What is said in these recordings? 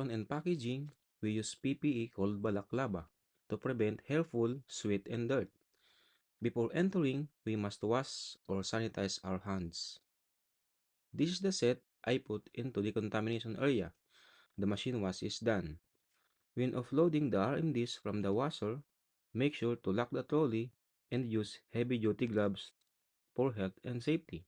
and packaging, we use PPE called balaclava to prevent hairfall, sweat, and dirt. Before entering, we must wash or sanitize our hands. This is the set I put into the contamination area. The machine wash is done. When offloading the RMDs from the washer, make sure to lock the trolley and use heavy-duty gloves for health and safety.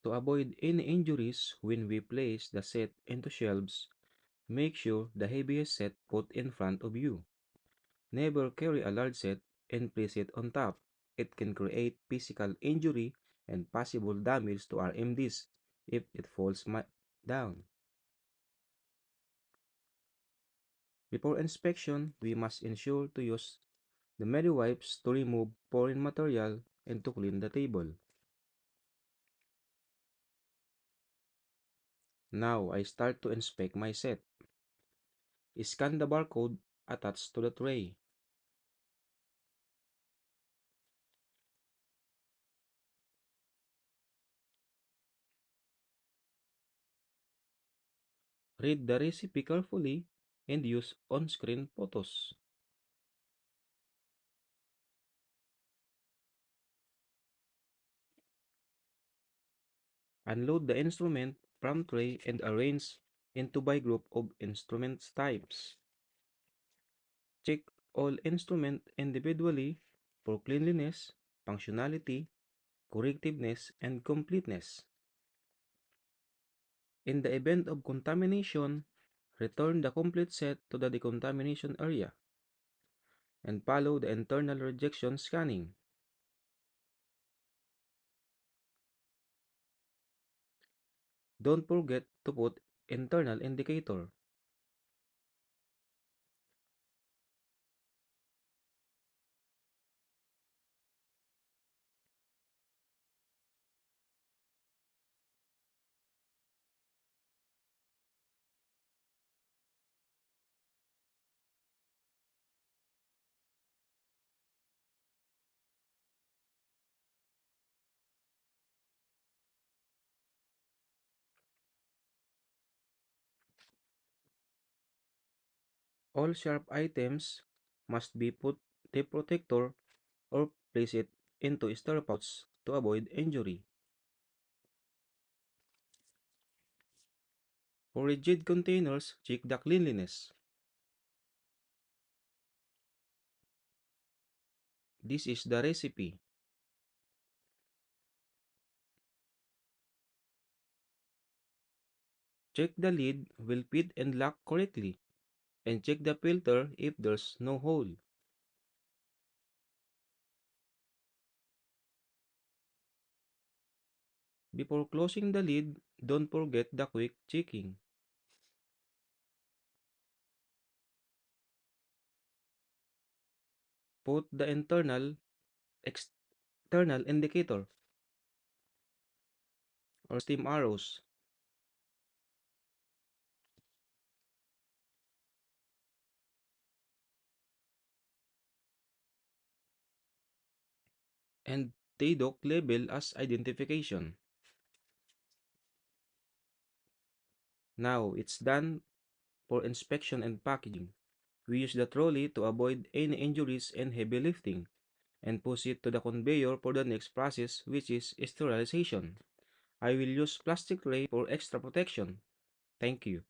To avoid any injuries when we place the set into shelves, make sure the heaviest set put in front of you. Never carry a large set and place it on top. It can create physical injury and possible damage to RMDs if it falls down. Before inspection, we must ensure to use the Medi-wipes to remove foreign material and to clean the table. Now I start to inspect my set. Scan the barcode attached to the tray. Read the recipe carefully and use on-screen photos. Unload the instrument from tray and arrange into by group of instrument types. Check all instruments individually for cleanliness, functionality, correctiveness, and completeness. In the event of contamination, return the complete set to the decontamination area and follow the internal rejection scanning. Don't forget to put internal indicator. All sharp items must be put tape protector or place it into stir pouch to avoid injury. For rigid containers, check the cleanliness. This is the recipe. Check the lid will fit and lock correctly, and check the filter if there's no hole. Before closing the lid, don't forget the quick checking. Put the external indicator or steam arrows and TDOC label as identification. Now it's done for inspection and packaging. We use the trolley to avoid any injuries and heavy lifting and push it to the conveyor for the next process, which is sterilization. I will use plastic tray for extra protection. Thank you.